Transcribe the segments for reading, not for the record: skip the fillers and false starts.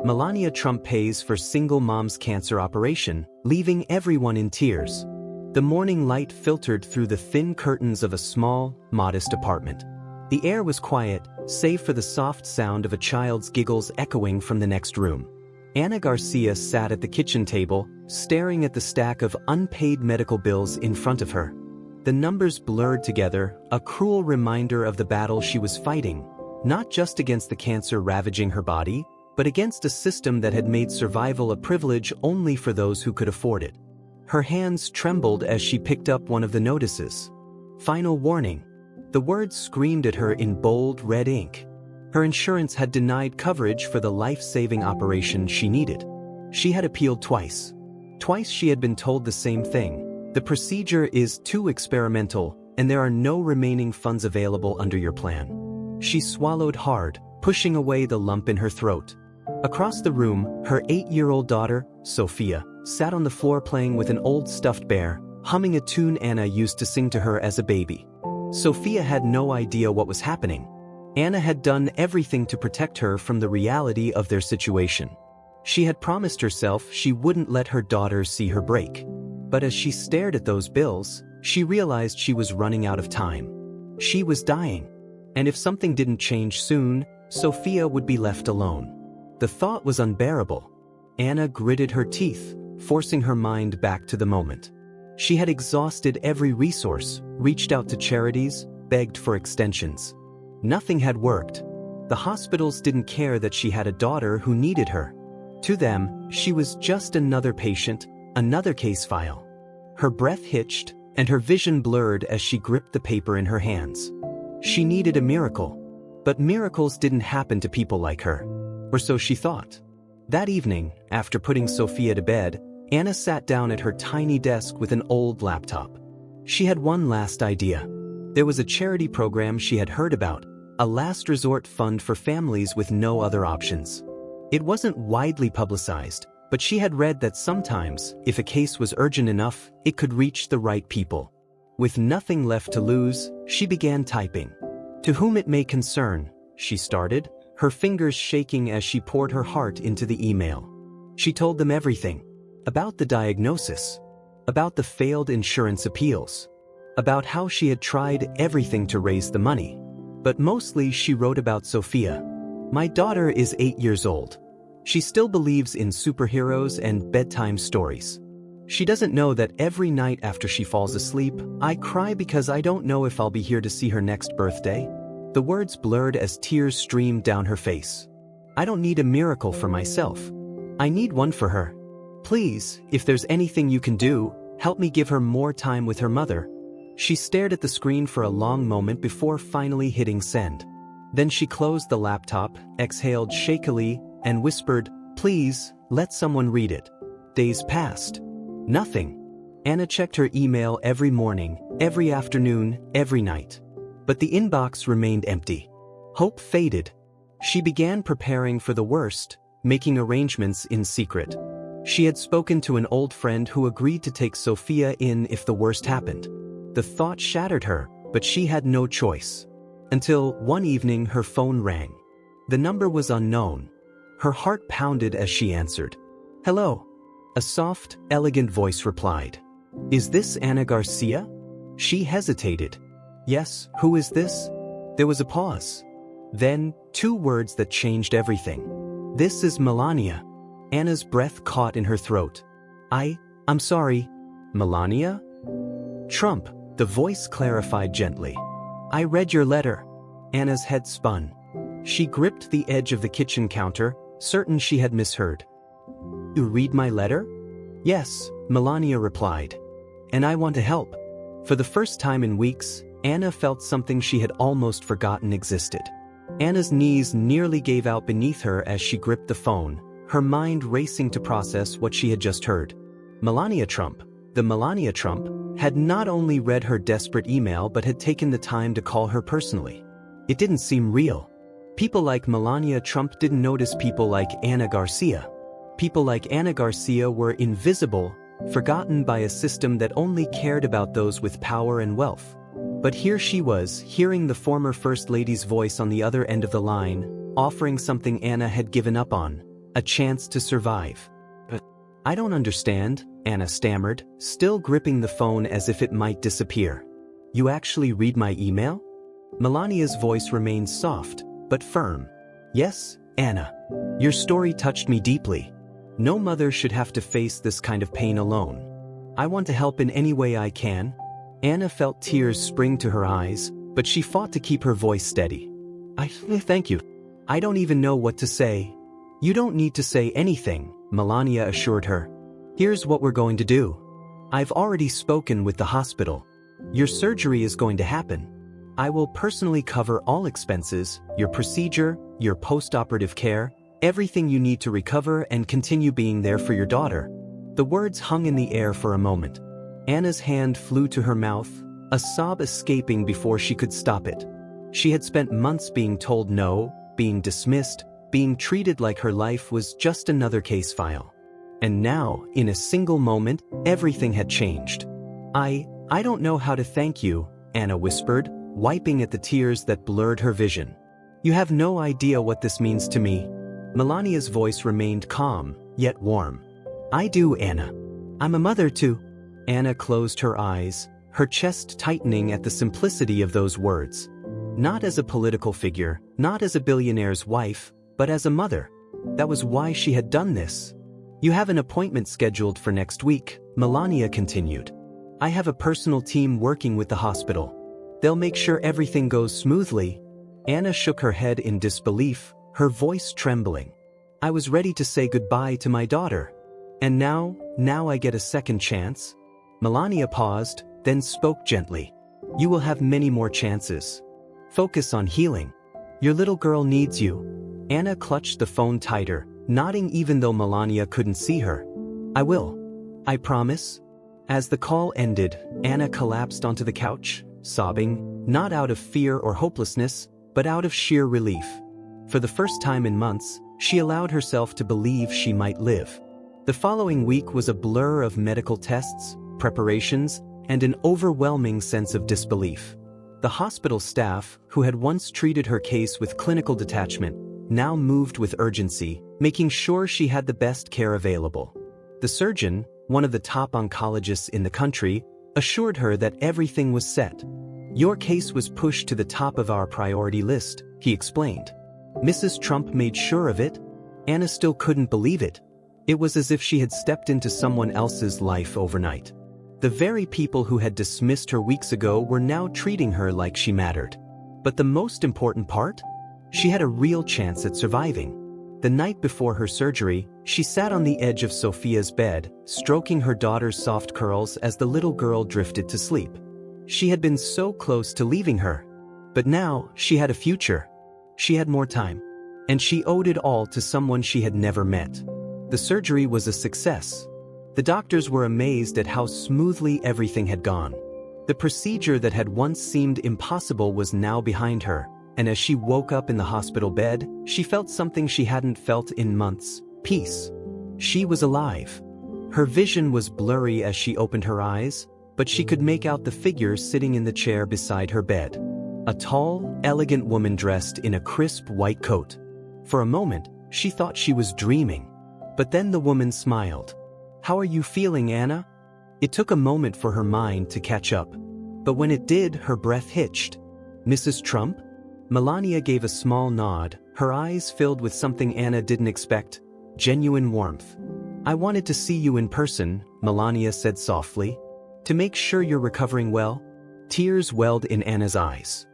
Melania Trump pays for single mom's cancer operation, leaving everyone in tears. The morning light filtered through the thin curtains of a small, modest apartment. The air was quiet, save for the soft sound of a child's giggles echoing from the next room. Ana Garcia sat at the kitchen table, staring at the stack of unpaid medical bills in front of her. The numbers blurred together, a cruel reminder of the battle she was fighting, not just against the cancer ravaging her body, but against a system that had made survival a privilege only for those who could afford it. Her hands trembled as she picked up one of the notices. Final warning. The words screamed at her in bold red ink. Her insurance had denied coverage for the life-saving operation she needed. She had appealed twice. Twice she had been told the same thing. The procedure is too experimental, and there are no remaining funds available under your plan. She swallowed hard, pushing away the lump in her throat. Across the room, her 8-year-old daughter, Sophia, sat on the floor playing with an old stuffed bear, humming a tune Anna used to sing to her as a baby. Sophia had no idea what was happening. Anna had done everything to protect her from the reality of their situation. She had promised herself she wouldn't let her daughter see her break. But as she stared at those bills, she realized she was running out of time. She was dying. And if something didn't change soon, Sophia would be left alone. The thought was unbearable. Anna gritted her teeth, forcing her mind back to the moment. She had exhausted every resource, reached out to charities, begged for extensions. Nothing had worked. The hospitals didn't care that she had a daughter who needed her. To them, she was just another patient, another case file. Her breath hitched, and her vision blurred as she gripped the paper in her hands. She needed a miracle. But miracles didn't happen to people like her. Or so she thought. That evening, after putting Sophia to bed, Anna sat down at her tiny desk with an old laptop. She had one last idea. There was a charity program she had heard about, a last resort fund for families with no other options. It wasn't widely publicized, but she had read that sometimes, if a case was urgent enough, it could reach the right people. With nothing left to lose, she began typing. To whom it may concern, she started, her fingers shaking as she poured her heart into the email. She told them everything. About the diagnosis. About the failed insurance appeals. About how she had tried everything to raise the money. But mostly she wrote about Sophia. My daughter is 8 years old. She still believes in superheroes and bedtime stories. She doesn't know that every night after she falls asleep, I cry because I don't know if I'll be here to see her next birthday. The words blurred as tears streamed down her face. I don't need a miracle for myself. I need one for her. Please, if there's anything you can do, help me give her more time with her mother. She stared at the screen for a long moment before finally hitting send. Then she closed the laptop, exhaled shakily, and whispered, please, let someone read it. Days passed. Nothing. Anna checked her email every morning, every afternoon, every night. But the inbox remained empty. Hope faded. She began preparing for the worst, making arrangements in secret. She had spoken to an old friend who agreed to take Sophia in if the worst happened. The thought shattered her, but she had no choice. Until one evening her phone rang. The number was unknown. Her heart pounded as she answered. Hello. A soft, elegant voice replied. Is this Ana Garcia? She hesitated. Yes, who is this? There was a pause. Then, 2 words that changed everything. This is Melania. Anna's breath caught in her throat. I'm sorry. Melania? Trump, the voice clarified gently. I read your letter. Anna's head spun. She gripped the edge of the kitchen counter, certain she had misheard. You read my letter? Yes, Melania replied. And I want to help. For the first time in weeks, Anna felt something she had almost forgotten existed. Anna's knees nearly gave out beneath her as she gripped the phone, her mind racing to process what she had just heard. Melania Trump, the Melania Trump, had not only read her desperate email but had taken the time to call her personally. It didn't seem real. People like Melania Trump didn't notice people like Ana Garcia. People like Ana Garcia were invisible, forgotten by a system that only cared about those with power and wealth. But here she was, hearing the former First Lady's voice on the other end of the line, offering something Anna had given up on, a chance to survive. I don't understand, Anna stammered, still gripping the phone as if it might disappear. You actually read my email? Melania's voice remained soft, but firm. Yes, Anna. Your story touched me deeply. No mother should have to face this kind of pain alone. I want to help in any way I can. Anna felt tears spring to her eyes, but she fought to keep her voice steady. Thank you. I don't even know what to say. You don't need to say anything, Melania assured her. Here's what we're going to do. I've already spoken with the hospital. Your surgery is going to happen. I will personally cover all expenses, your procedure, your post-operative care, everything you need to recover and continue being there for your daughter. The words hung in the air for a moment. Anna's hand flew to her mouth, a sob escaping before she could stop it. She had spent months being told no, being dismissed, being treated like her life was just another case file. And now, in a single moment, everything had changed. I don't know how to thank you, Anna whispered, wiping at the tears that blurred her vision. You have no idea what this means to me. Melania's voice remained calm, yet warm. I do, Anna. I'm a mother too. Anna closed her eyes, her chest tightening at the simplicity of those words. Not as a political figure, not as a billionaire's wife, but as a mother. That was why she had done this. You have an appointment scheduled for next week, Melania continued. I have a personal team working with the hospital. They'll make sure everything goes smoothly. Anna shook her head in disbelief, her voice trembling. I was ready to say goodbye to my daughter. And now I get a second chance? Melania paused, then spoke gently. You will have many more chances. Focus on healing. Your little girl needs you. Anna clutched the phone tighter, nodding even though Melania couldn't see her. I will. I promise. As the call ended, Anna collapsed onto the couch, sobbing, not out of fear or hopelessness, but out of sheer relief. For the first time in months, she allowed herself to believe she might live. The following week was a blur of medical tests, preparations, and an overwhelming sense of disbelief. The hospital staff, who had once treated her case with clinical detachment, now moved with urgency, making sure she had the best care available. The surgeon, one of the top oncologists in the country, assured her that everything was set. Your case was pushed to the top of our priority list, he explained. Mrs. Trump made sure of it. Anna still couldn't believe it. It was as if she had stepped into someone else's life overnight. The very people who had dismissed her weeks ago were now treating her like she mattered. But the most important part? She had a real chance at surviving. The night before her surgery, she sat on the edge of Sophia's bed, stroking her daughter's soft curls as the little girl drifted to sleep. She had been so close to leaving her. But now, she had a future. She had more time. And she owed it all to someone she had never met. The surgery was a success. The doctors were amazed at how smoothly everything had gone. The procedure that had once seemed impossible was now behind her, and as she woke up in the hospital bed, she felt something she hadn't felt in months: peace. She was alive. Her vision was blurry as she opened her eyes, but she could make out the figure sitting in the chair beside her bed. A tall, elegant woman dressed in a crisp white coat. For a moment, she thought she was dreaming. But then the woman smiled. How are you feeling, Anna? It took a moment for her mind to catch up. But when it did, her breath hitched. Mrs. Trump? Melania gave a small nod, her eyes filled with something Anna didn't expect: genuine warmth. I wanted to see you in person, Melania said softly. To make sure you're recovering well. Tears welled in Anna's eyes.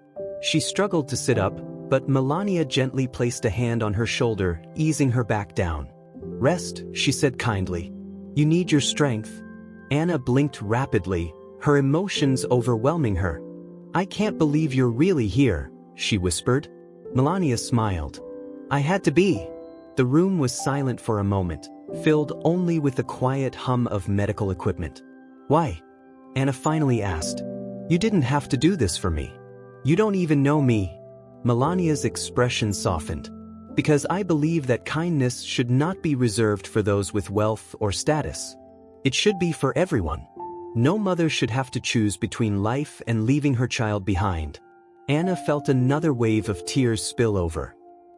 She struggled to sit up, but Melania gently placed a hand on her shoulder, easing her back down. Rest, she said kindly. You need your strength. Anna blinked rapidly, her emotions overwhelming her. I can't believe you're really here, she whispered. Melania smiled. I had to be. The room was silent for a moment, filled only with the quiet hum of medical equipment. Why? Anna finally asked. You didn't have to do this for me. You don't even know me. Melania's expression softened. Because I believe that kindness should not be reserved for those with wealth or status. It should be for everyone. No mother should have to choose between life and leaving her child behind. Anna felt another wave of tears spill over.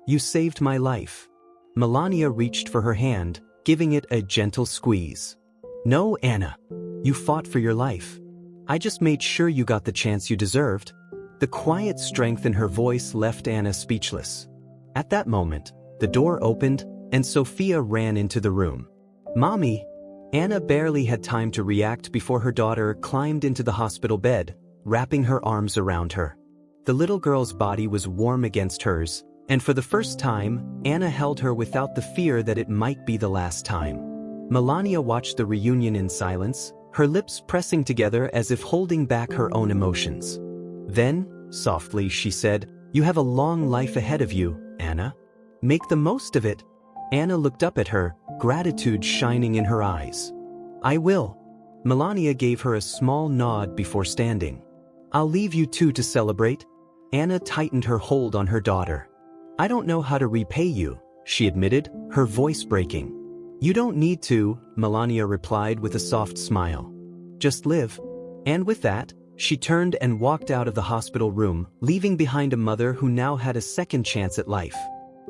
You saved my life. Melania reached for her hand, giving it a gentle squeeze. "No, Anna. You fought for your life. I just made sure you got the chance you deserved." The quiet strength in her voice left Anna speechless. At that moment, the door opened, and Sophia ran into the room. "Mommy!" Anna barely had time to react before her daughter climbed into the hospital bed, wrapping her arms around her. The little girl's body was warm against hers, and for the first time, Anna held her without the fear that it might be the last time. Melania watched the reunion in silence, her lips pressing together as if holding back her own emotions. Then, softly, she said, "You have a long life ahead of you, Anna. Make the most of it." Anna looked up at her, gratitude shining in her eyes. "I will." Melania gave her a small nod before standing. "I'll leave you two to celebrate." Anna tightened her hold on her daughter. "I don't know how to repay you," she admitted, her voice breaking. "You don't need to," Melania replied with a soft smile. "Just live." And with that, she turned and walked out of the hospital room, leaving behind a mother who now had a second chance at life.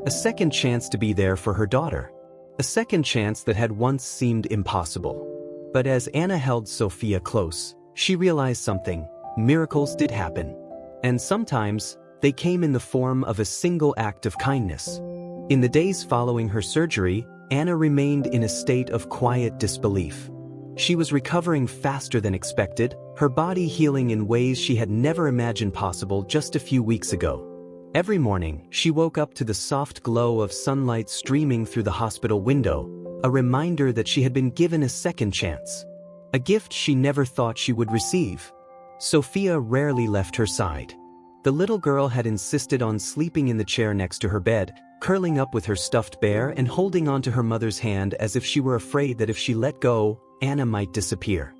A second chance to be there for her daughter. A second chance that had once seemed impossible. But as Anna held Sophia close, she realized something. Miracles did happen. And sometimes, they came in the form of a single act of kindness. In the days following her surgery, Anna remained in a state of quiet disbelief. She was recovering faster than expected, her body healing in ways she had never imagined possible just a few weeks ago. Every morning, she woke up to the soft glow of sunlight streaming through the hospital window, a reminder that she had been given a second chance. A gift she never thought she would receive. Sophia rarely left her side. The little girl had insisted on sleeping in the chair next to her bed, curling up with her stuffed bear and holding onto her mother's hand as if she were afraid that if she let go, Anna might disappear.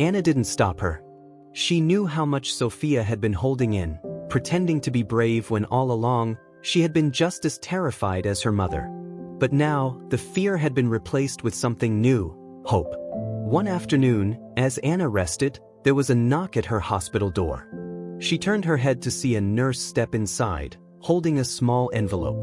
Anna didn't stop her. She knew how much Sophia had been holding in, pretending to be brave when all along, she had been just as terrified as her mother. But now, the fear had been replaced with something new, hope. One afternoon, as Anna rested, there was a knock at her hospital door. She turned her head to see a nurse step inside, holding a small envelope.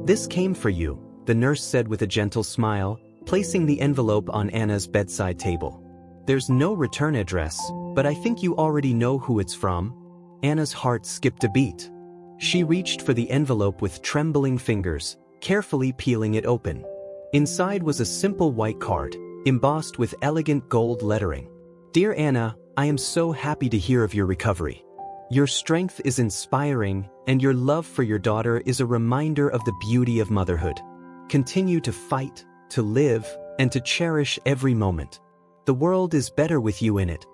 "This came for you," the nurse said with a gentle smile, placing the envelope on Anna's bedside table. "There's no return address, but I think you already know who it's from." Anna's heart skipped a beat. She reached for the envelope with trembling fingers, carefully peeling it open. Inside was a simple white card, embossed with elegant gold lettering. "Dear Anna, I am so happy to hear of your recovery. Your strength is inspiring, and your love for your daughter is a reminder of the beauty of motherhood. Continue to fight, to live, and to cherish every moment. The world is better with you in it.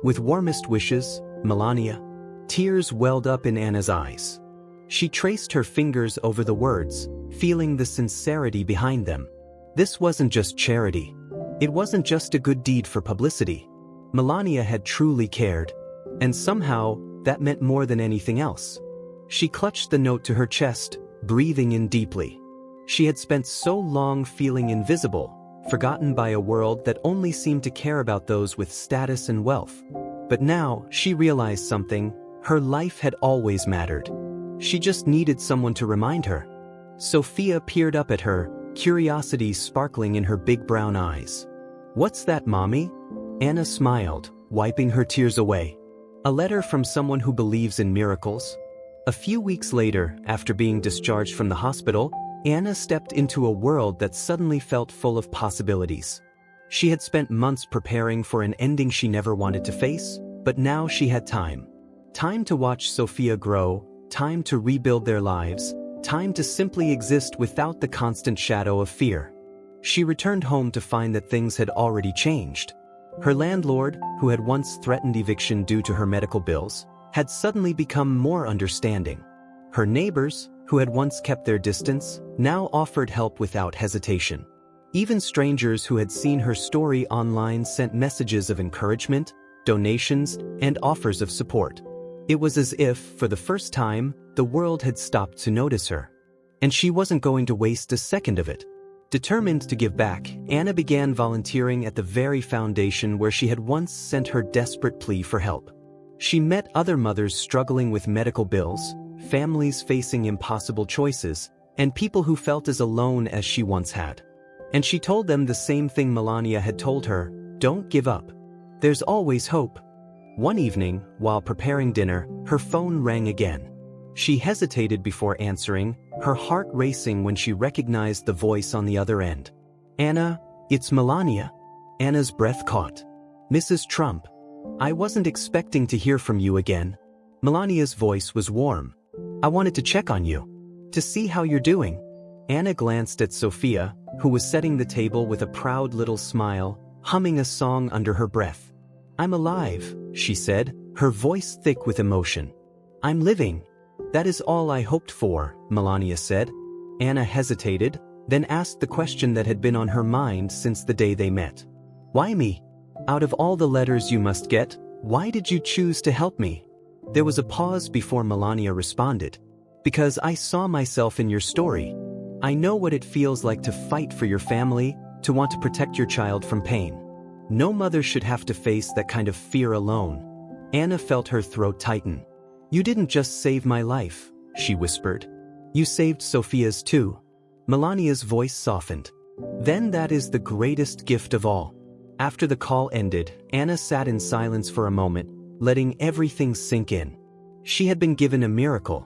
With warmest wishes, Melania." Tears welled up in Anna's eyes. She traced her fingers over the words, feeling the sincerity behind them. This wasn't just charity. It wasn't just a good deed for publicity. Melania had truly cared. And somehow, that meant more than anything else. She clutched the note to her chest, breathing in deeply. She had spent so long feeling invisible, forgotten by a world that only seemed to care about those with status and wealth. But now, she realized something. Her life had always mattered. She just needed someone to remind her. Sophia peered up at her, curiosity sparkling in her big brown eyes. "What's that, Mommy?" Anna smiled, wiping her tears away. "A letter from someone who believes in miracles." A few weeks later, after being discharged from the hospital, Anna stepped into a world that suddenly felt full of possibilities. She had spent months preparing for an ending she never wanted to face, but now she had time. Time to watch Sophia grow, time to rebuild their lives, time to simply exist without the constant shadow of fear. She returned home to find that things had already changed. Her landlord, who had once threatened eviction due to her medical bills, had suddenly become more understanding. Her neighbors, who had once kept their distance, now offered help without hesitation. Even strangers who had seen her story online sent messages of encouragement, donations, and offers of support. It was as if, for the first time, the world had stopped to notice her. And she wasn't going to waste a second of it. Determined to give back, Anna began volunteering at the very foundation where she had once sent her desperate plea for help. She met other mothers struggling with medical bills, families facing impossible choices, and people who felt as alone as she once had. And she told them the same thing Melania had told her: don't give up. There's always hope. One evening, while preparing dinner, her phone rang again. She hesitated before answering, her heart racing when she recognized the voice on the other end. "Anna, it's Melania." Anna's breath caught. "Mrs. Trump, I wasn't expecting to hear from you again." Melania's voice was warm. "I wanted to check on you, to see how you're doing." Anna glanced at Sophia, who was setting the table with a proud little smile, humming a song under her breath. "I'm alive," she said, her voice thick with emotion. "I'm living. That is all I hoped for," Melania said. Anna hesitated, then asked the question that had been on her mind since the day they met. "Why me? Out of all the letters you must get, why did you choose to help me?" There was a pause before Melania responded. "Because I saw myself in your story. I know what it feels like to fight for your family, to want to protect your child from pain. No mother should have to face that kind of fear alone." Anna felt her throat tighten. "You didn't just save my life," she whispered. "You saved Sophia's too." Melania's voice softened. "Then that is the greatest gift of all." After the call ended, Anna sat in silence for a moment, letting everything sink in. She had been given a miracle.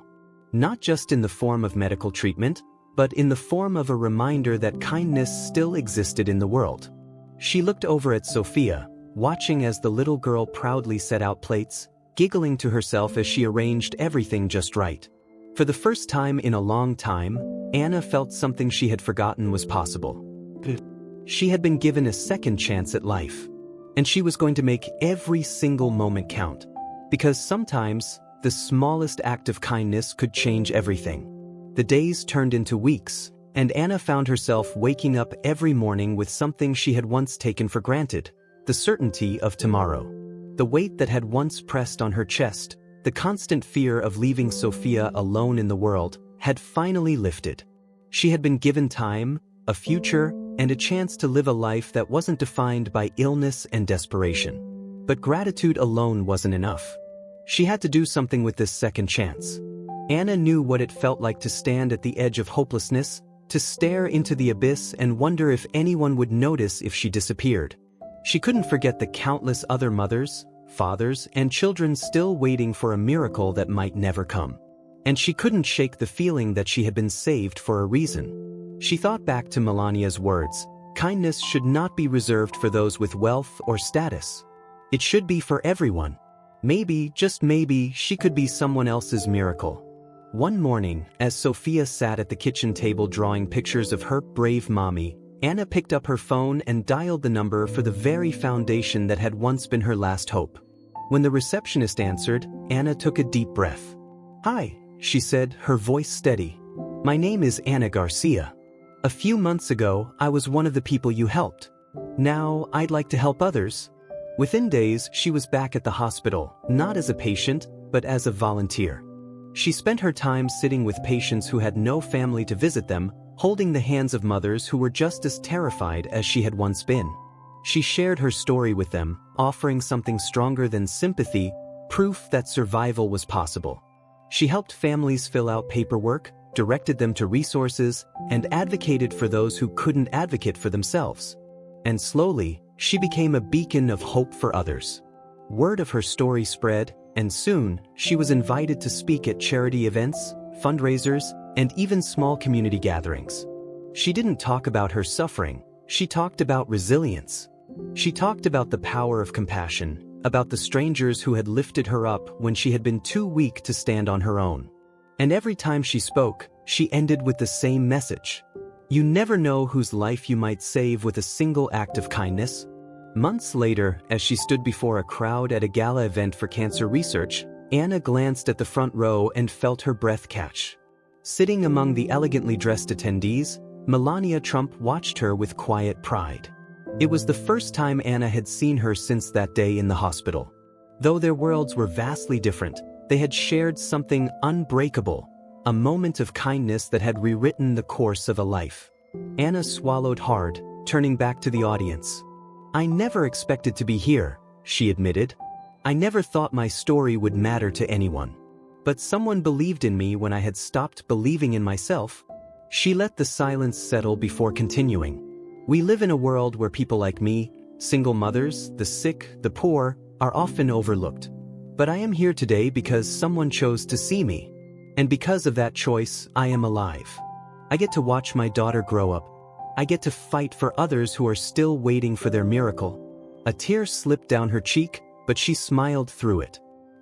Not just in the form of medical treatment, but in the form of a reminder that kindness still existed in the world. She looked over at Sophia, watching as the little girl proudly set out plates, giggling to herself as she arranged everything just right. For the first time in a long time, Anna felt something she had forgotten was possible. She had been given a second chance at life. And she was going to make every single moment count. Because sometimes, the smallest act of kindness could change everything. The days turned into weeks, and Anna found herself waking up every morning with something she had once taken for granted: the certainty of tomorrow. The weight that had once pressed on her chest, the constant fear of leaving Sophia alone in the world, had finally lifted. She had been given time, a future, and a chance to live a life that wasn't defined by illness and desperation. But gratitude alone wasn't enough. She had to do something with this second chance. Anna knew what it felt like to stand at the edge of hopelessness, to stare into the abyss and wonder if anyone would notice if she disappeared. She couldn't forget the countless other mothers, fathers, and children still waiting for a miracle that might never come. And she couldn't shake the feeling that she had been saved for a reason. She thought back to Melania's words: kindness should not be reserved for those with wealth or status. It should be for everyone. Maybe, just maybe, she could be someone else's miracle. One morning, as Sophia sat at the kitchen table drawing pictures of her brave mommy, Anna picked up her phone and dialed the number for the very foundation that had once been her last hope. When the receptionist answered, Anna took a deep breath. "Hi," she said, her voice steady. "My name is Anna Garcia. A few months ago, I was one of the people you helped. Now, I'd like to help others." Within days, she was back at the hospital, not as a patient, but as a volunteer. She spent her time sitting with patients who had no family to visit them, holding the hands of mothers who were just as terrified as she had once been. She shared her story with them, offering something stronger than sympathy, proof that survival was possible. She helped families fill out paperwork, directed them to resources, and advocated for those who couldn't advocate for themselves. And slowly, she became a beacon of hope for others. Word of her story spread, and soon, she was invited to speak at charity events, fundraisers, and even small community gatherings. She didn't talk about her suffering, she talked about resilience. She talked about the power of compassion, about the strangers who had lifted her up when she had been too weak to stand on her own. And every time she spoke, she ended with the same message. You never know whose life you might save with a single act of kindness. Months later, as she stood before a crowd at a gala event for cancer research, Anna glanced at the front row and felt her breath catch. Sitting among the elegantly dressed attendees, Melania Trump watched her with quiet pride. It was the first time Anna had seen her since that day in the hospital. Though their worlds were vastly different, they had shared something unbreakable, a moment of kindness that had rewritten the course of a life. Anna swallowed hard, turning back to the audience. "I never expected to be here," she admitted. "I never thought my story would matter to anyone. But someone believed in me when I had stopped believing in myself." She let the silence settle before continuing. We live in a world where people like me, single mothers, the sick, the poor, are often overlooked. But I am here today because someone chose to see me. And because of that choice, I am alive. I get to watch my daughter grow up. I get to fight for others who are still waiting for their miracle. A tear slipped down her cheek, but she smiled through it.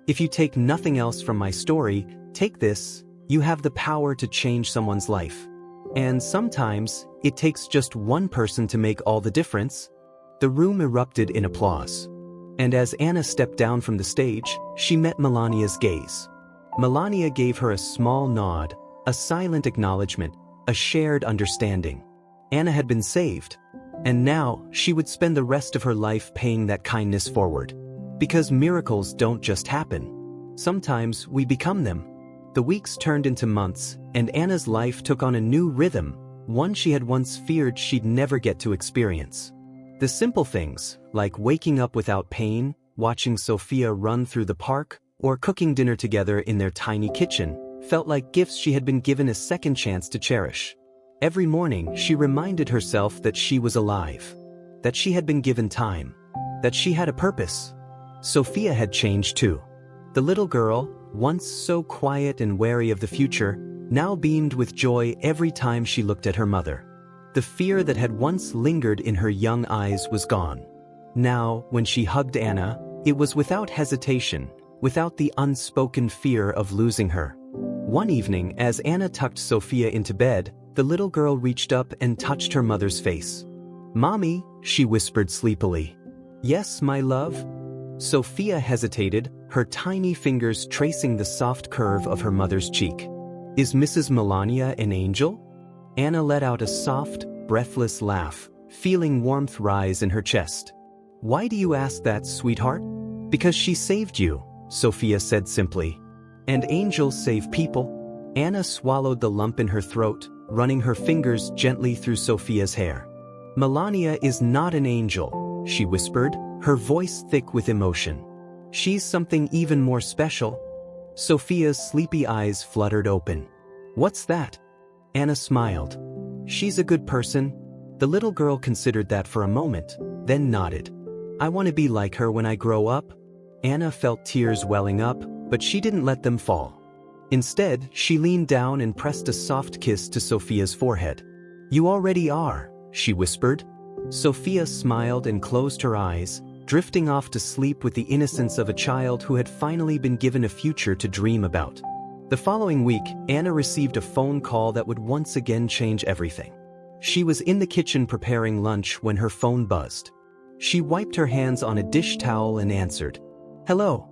If you take nothing else from my story, take this: you have the power to change someone's life. And sometimes, it takes just one person to make all the difference. The room erupted in applause. And as Anna stepped down from the stage, she met Melania's gaze. Melania gave her a small nod, a silent acknowledgement, a shared understanding. Anna had been saved. And now, she would spend the rest of her life paying that kindness forward. Because miracles don't just happen. Sometimes we become them. The weeks turned into months, and Anna's life took on a new rhythm, one she had once feared she'd never get to experience. The simple things, like waking up without pain, watching Sophia run through the park, or cooking dinner together in their tiny kitchen, felt like gifts she had been given a second chance to cherish. Every morning, she reminded herself that she was alive, that she had been given time, that she had a purpose. Sophia had changed too. The little girl, once so quiet and wary of the future, now beamed with joy every time she looked at her mother. The fear that had once lingered in her young eyes was gone. Now, when she hugged Anna, it was without hesitation, without the unspoken fear of losing her. One evening, as Anna tucked Sophia into bed, the little girl reached up and touched her mother's face. "Mommy," she whispered sleepily. "Yes, my love?" Sophia hesitated, her tiny fingers tracing the soft curve of her mother's cheek. "Is Mrs. Melania an angel?" Anna let out a soft, breathless laugh, feeling warmth rise in her chest. "Why do you ask that, sweetheart?" "Because she saved you," Sophia said simply. "And angels save people." Anna swallowed the lump in her throat, running her fingers gently through Sophia's hair. "Melania is not an angel," she whispered, her voice thick with emotion. "She's something even more special." Sophia's sleepy eyes fluttered open. "What's that?" Anna smiled. "She's a good person." The little girl considered that for a moment, then nodded. "I want to be like her when I grow up." Anna felt tears welling up, but she didn't let them fall. Instead, she leaned down and pressed a soft kiss to Sophia's forehead. "You already are," she whispered. Sophia smiled and closed her eyes, drifting off to sleep with the innocence of a child who had finally been given a future to dream about. The following week, Anna received a phone call that would once again change everything. She was in the kitchen preparing lunch when her phone buzzed. She wiped her hands on a dish towel and answered. "Hello,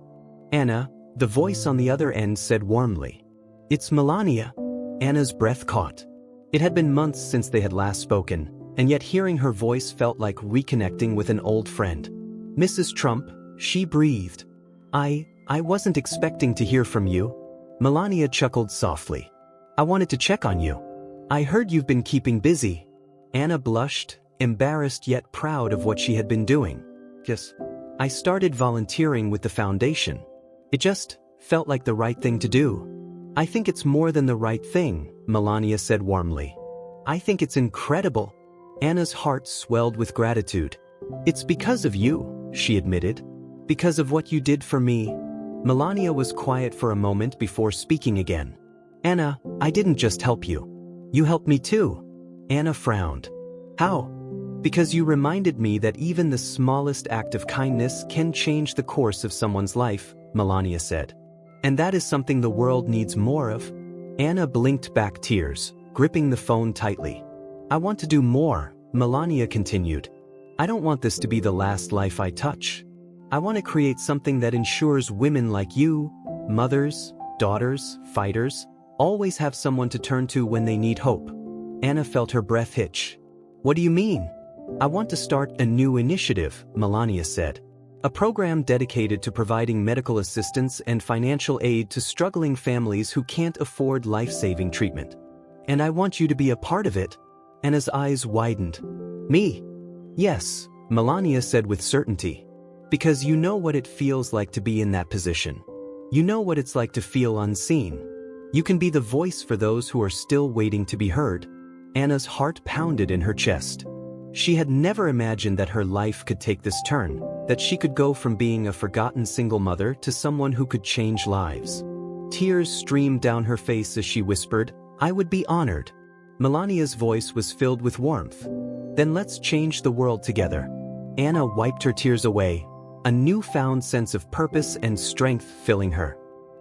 Anna," the voice on the other end said warmly. "It's Melania." Anna's breath caught. It had been months since they had last spoken, and yet hearing her voice felt like reconnecting with an old friend. "Mrs. Trump," she breathed. I wasn't expecting to hear from you." Melania chuckled softly. "I wanted to check on you. I heard you've been keeping busy." Anna blushed, embarrassed yet proud of what she had been doing. "Yes, I started volunteering with the foundation. It just felt like the right thing to do." "I think it's more than the right thing," Melania said warmly. "I think it's incredible." Anna's heart swelled with gratitude. "It's because of you," she admitted. "Because of what you did for me." Melania was quiet for a moment before speaking again. "Anna, I didn't just help you. You helped me too." Anna frowned. "How?" "Because you reminded me that even the smallest act of kindness can change the course of someone's life," Melania said. "And that is something the world needs more of." Anna blinked back tears, gripping the phone tightly. "I want to do more," Melania continued. "I don't want this to be the last life I touch. I want to create something that ensures women like you, mothers, daughters, fighters, always have someone to turn to when they need hope." Anna felt her breath hitch. "What do you mean?" "I want to start a new initiative," Melania said. "A program dedicated to providing medical assistance and financial aid to struggling families who can't afford life-saving treatment. And I want you to be a part of it." Anna's eyes widened. "Me?" "Yes," Melania said with certainty. "Because you know what it feels like to be in that position. You know what it's like to feel unseen. You can be the voice for those who are still waiting to be heard. Anna's heart pounded in her chest. She had never imagined that her life could take this turn, that she could go from being a forgotten single mother to someone who could change lives. Tears streamed down her face as she whispered, "I would be honored." Melania's voice was filled with warmth. "Then let's change the world together." Anna wiped her tears away, a newfound sense of purpose and strength filling her.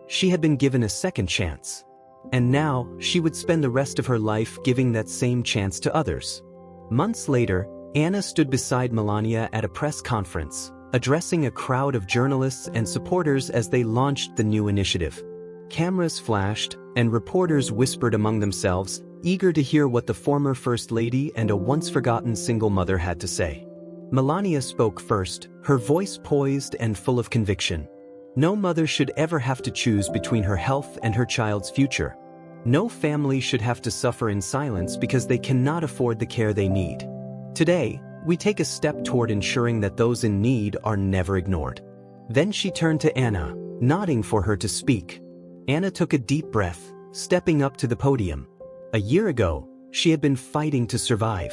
She had been given a second chance. And now, she would spend the rest of her life giving that same chance to others. Months later, Anna stood beside Melania at a press conference, addressing a crowd of journalists and supporters as they launched the new initiative. Cameras flashed, and reporters whispered among themselves, eager to hear what the former First Lady and a once-forgotten single mother had to say. Melania spoke first, her voice poised and full of conviction. No mother should ever have to choose between her health and her child's future. No family should have to suffer in silence because they cannot afford the care they need. Today, we take a step toward ensuring that those in need are never ignored. Then she turned to Anna, nodding for her to speak. Anna took a deep breath, stepping up to the podium. A year ago, she had been fighting to survive.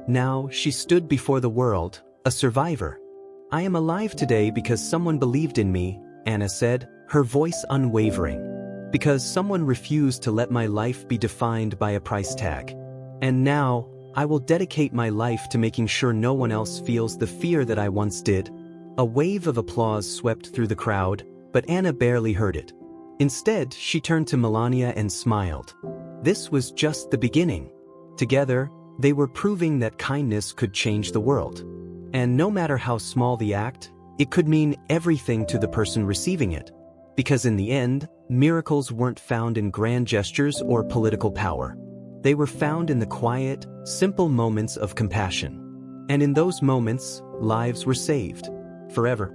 Now, she stood before the world, a survivor. "I am alive today because someone believed in me," Anna said, her voice unwavering. "Because someone refused to let my life be defined by a price tag. And now, I will dedicate my life to making sure no one else feels the fear that I once did." A wave of applause swept through the crowd, but Anna barely heard it. Instead, she turned to Melania and smiled. This was just the beginning. Together, they were proving that kindness could change the world. And no matter how small the act, it could mean everything to the person receiving it. Because in the end, miracles weren't found in grand gestures or political power. They were found in the quiet, simple moments of compassion. And in those moments, lives were saved. Forever.